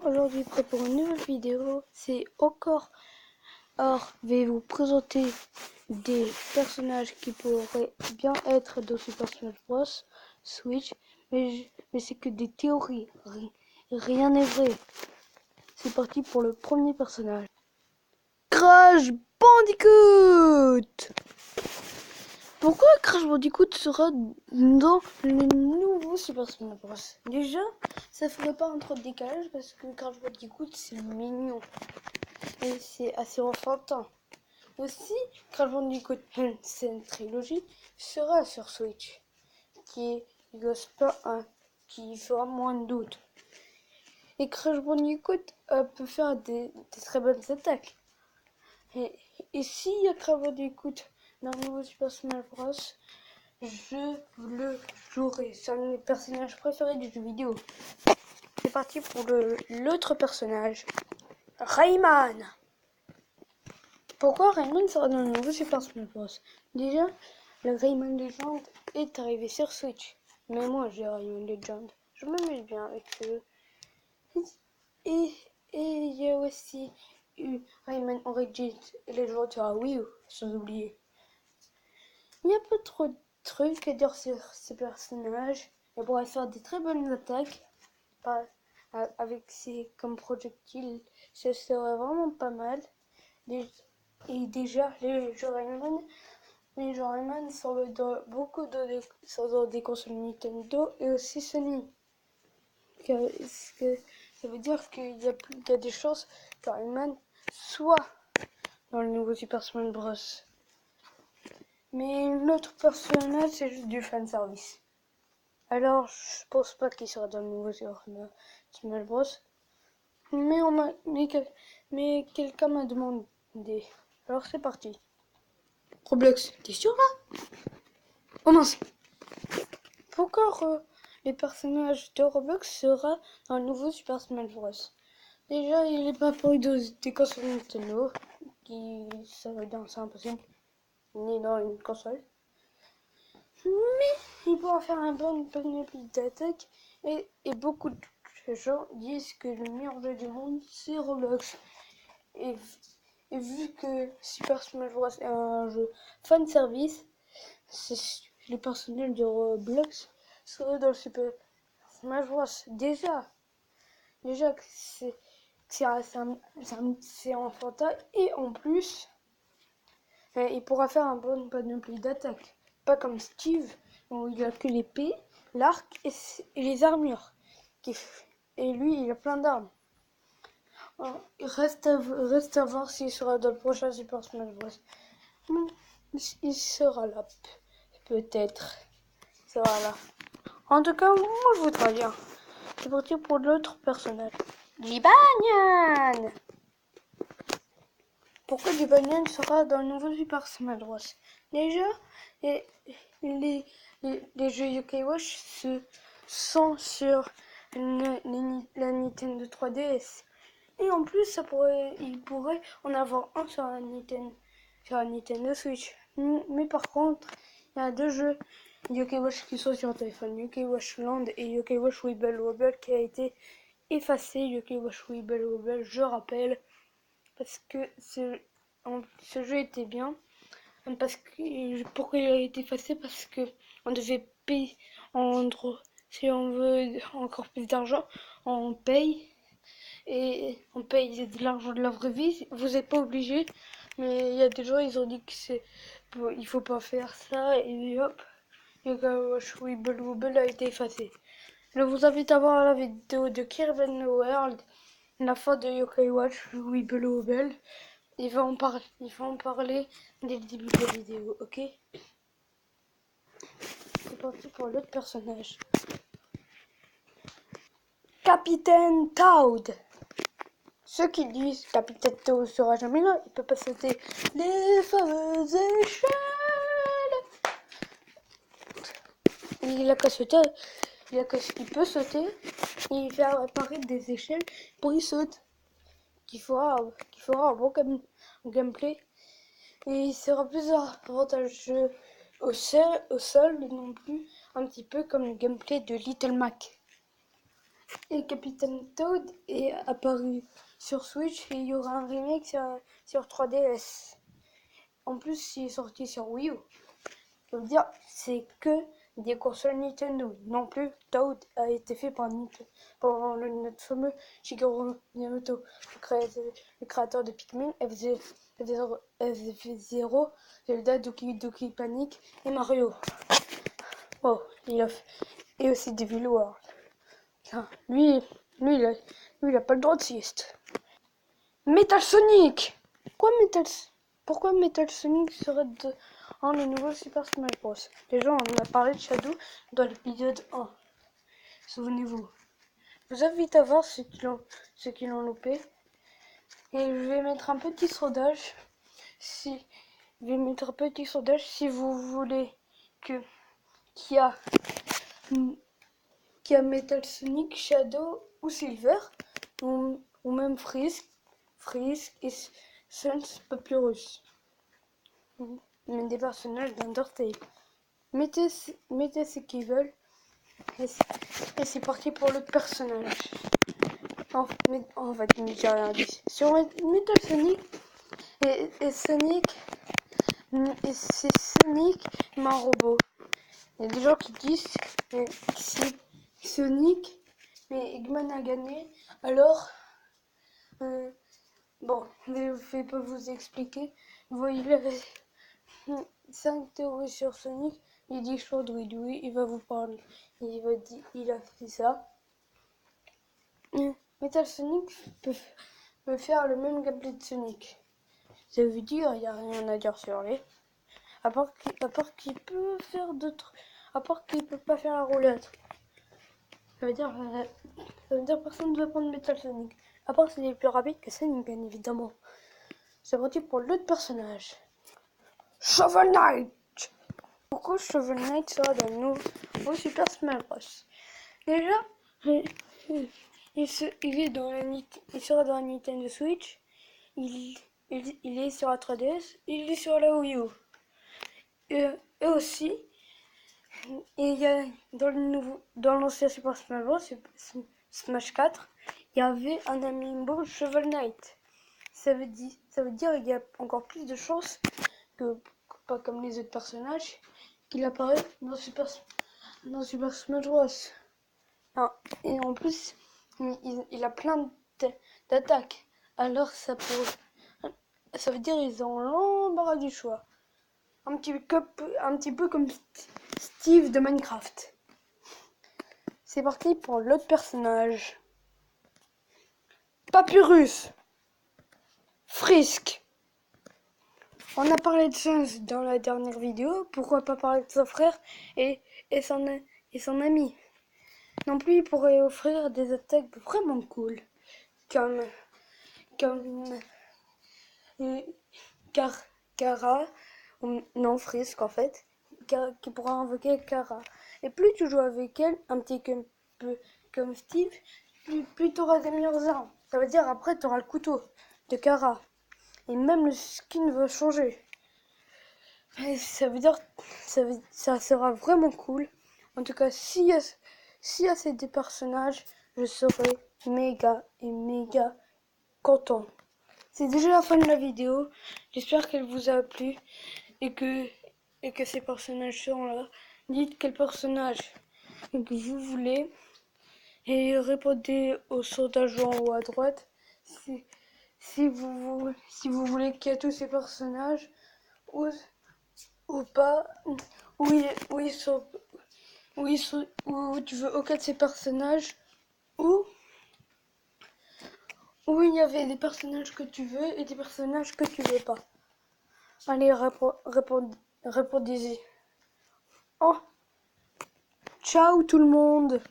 Aujourd'hui prêt pour une nouvelle vidéo, c'est encore. Alors, je vais vous présenter des personnages qui pourraient bien être dans Super Smash Bros. Switch, mais c'est que des théories, rien n'est vrai. C'est parti pour le premier personnage. Crash Bandicoot. Pourquoi Crash Bandicoot sera dans le nouveau Super Smash Bros? Déjà, ça ferait pas un trop de décalage parce que Crash Bandicoot c'est mignon et c'est assez enfantin. Aussi, Crash Bandicoot c'est une trilogie sera sur Switch, qui qui fera moins de doutes. Et Crash Bandicoot peut faire des très bonnes attaques. Et s'il y a Crash Bandicoot dans le nouveau Super Smash Bros, je le jouerai. C'est un de mes personnages préférés du jeu vidéo. C'est parti pour l'autre personnage, Rayman. Pourquoi Rayman sera dans le nouveau Super Smash Bros? Déjà, le Rayman Legend est arrivé sur Switch. Mais moi, j'ai Rayman Legend. Je m'amuse bien avec ce jeu. Et il y a aussi eu Rayman Origins et les joueurs sur Wii U, sans oublier. Il n'y a pas trop de trucs à dire sur ces personnages. Ils pourraient faire des très bonnes attaques avec ses comme projectiles. Ce serait vraiment pas mal. Et déjà, les jeux Rayman sont dans beaucoup sont dans des consoles Nintendo et aussi Sony. Ça veut dire qu'il y a des chances que Rayman soit dans le nouveau Super Smash Bros. Mais l'autre personnage, c'est juste du fanservice. Alors, je pense pas qu'il sera dans le nouveau Smash Bros. Mais quelqu'un m'a demandé. Alors, c'est parti. Roblox, t'es sûr là? Oh mince! Pourquoi les personnages de Roblox sera dans le nouveau Super Smash Bros? Déjà, il n'est pas pour des consoles Nintendo, ça veut dire c'est impossible, ni dans une console. Mais il pourra faire un bon panoplie d'attaques et beaucoup de gens disent que le meilleur jeu du monde c'est Roblox. Et vu que Super Smash Bros est un jeu fan service, les personnages de Roblox seraient dans le Super Smash Bros. Déjà que c'est enfantin et en plus il pourra faire un bon panoplie d'attaques. Pas comme Steve, où il a que l'épée, l'arc et les armures. Et lui, il a plein d'armes. Reste à voir s'il sera dans le prochain Super Smash Bros. Il sera là, peut-être. Il sera là. En tout cas, moi, je voudrais bien. C'est parti pour l'autre personnage. Jibanyan. Pourquoi Jibanyan sera dans le nouveau Super Smash Bros? Déjà, les jeux Yokai Watch sont sur la Nintendo 3DS. Et en plus, il pourrait en avoir un sur la Nintendo Switch. Mais par contre, il y a deux jeux Yokai Watch qui sont sur téléphone, Yokai Watch Land et Yokai Watch Wibble Wobble qui a été effacé. Yokai Watch Wibble Wobble, je rappelle, parce que ce jeu était bien. Pourquoi il a été effacé? Parce que on devait payer si on veut encore plus d'argent, on paye. Et on paye de l'argent de la vraie vie. Vous n'êtes pas obligé. Mais il y a des gens, ils ont dit que il faut pas faire ça. Et hop, Yoga Wash Wibble Wobble a été effacé. Je vous invite à voir la vidéo de Kirby World, la fin de Yokai Watch Wibble Wobble. Il va en parler dès le début de la vidéo, ok? C'est parti pour l'autre personnage. Capitaine Toad. Ceux qui disent Capitaine Toad sera jamais là, il peut pas sauter les fameuses échelles. Il a qu'à sauter, il peut sauter, il fait apparaître des échelles pour il saute. Qui fera un bon gameplay et il sera plus avantageux au sol et non plus un petit peu comme le gameplay de Little Mac. Et Captain Toad est apparu sur Switch et il y aura un remake sur 3DS. En plus, il est sorti sur Wii U. Ça veut dire c'est que des consoles Nintendo. Non plus, Toad a été fait par notre fameux Shigeru Miyamoto, le créateur de Pikmin, FF0, Zelda, Doki Doki Panic et Mario. Oh, et aussi Devil World. Tiens, lui, il a pas le droit de sieste. Metal Sonic! Pourquoi Metal Sonic serait dans le nouveau Super Smash Bros? Déjà, on a parlé de Shadow dans l'épisode 1. Souvenez-vous. Je vous invite à voir ceux qui l'ont loupé. Et je vais mettre un petit sondage. Si vous voulez qu'il y a Metal Sonic, Shadow ou Silver, ou même Frisk et Sans Papyrus. Mais des personnages d'Undertale. Mettez ce qu'ils veulent. Et c'est parti pour le personnage. En fait, j'ai rien dit. Sur Metal Sonic et Sonic, et c'est Sonic mais un robot. Il y a des gens qui disent que si Sonic mais Eggman a gagné, alors bon, je ne vais pas vous expliquer. Vous voyez, il avait 5 théories sur Sonic. Il dit chaud, oui, il va vous parler. Il a fait ça. Metal Sonic peut faire le même gameplay de Sonic. Ça veut dire, il n'y a rien à dire sur lui. À part qu'il peut faire d'autres. À part qu'il peut pas faire la roulette. Ça veut dire personne ne veut prendre Metal Sonic. À part qu'il est plus rapide que Sonic, bien évidemment. C'est parti pour l'autre personnage. Shovel Knight! Pourquoi Shovel Knight sera dans le nouveau Super Smash Bros? Déjà, il sera dans la Nintendo Switch. Il est sur la 3DS. Il est sur la Wii U. Et aussi, il y a dans l'ancien Super Smash Bros, Smash 4, il y avait un amiibo Shovel Knight. Ça veut dire il y a encore plus de chances que pas comme les autres personnages qu'il apparaît dans Super Smash Bros. Et en plus, il a plein d'attaques. Alors ça veut dire ils ont l'embarras du choix. Un petit peu comme Steve de Minecraft. C'est parti pour l'autre personnage. Papyrus. Frisk. On a parlé de Sans dans la dernière vidéo. Pourquoi pas parler de son frère et son ami? Non plus, il pourrait offrir des attaques vraiment cool. Comme Kara, non Frisk en fait, qui pourra invoquer Kara. Et plus tu joues avec elle, un petit peu comme Steve, plus tu auras des meilleures armes. Ça veut dire après tu auras le couteau de Kara. Et même le skin va changer. Et ça veut dire ça sera vraiment cool. En tout cas, s'il y a ces deux personnages, je serai méga content. C'est déjà la fin de la vidéo. J'espère qu'elle vous a plu et que ces personnages seront là. Dites quel personnage que vous voulez et répondez au sondage en haut à droite si vous voulez qu'il y ait tous ces personnages ou pas, où tu veux aucun de ces personnages ou où il y avait des personnages que tu veux et des personnages que tu veux pas. Allez, répondez-y. Oh, ciao tout le monde!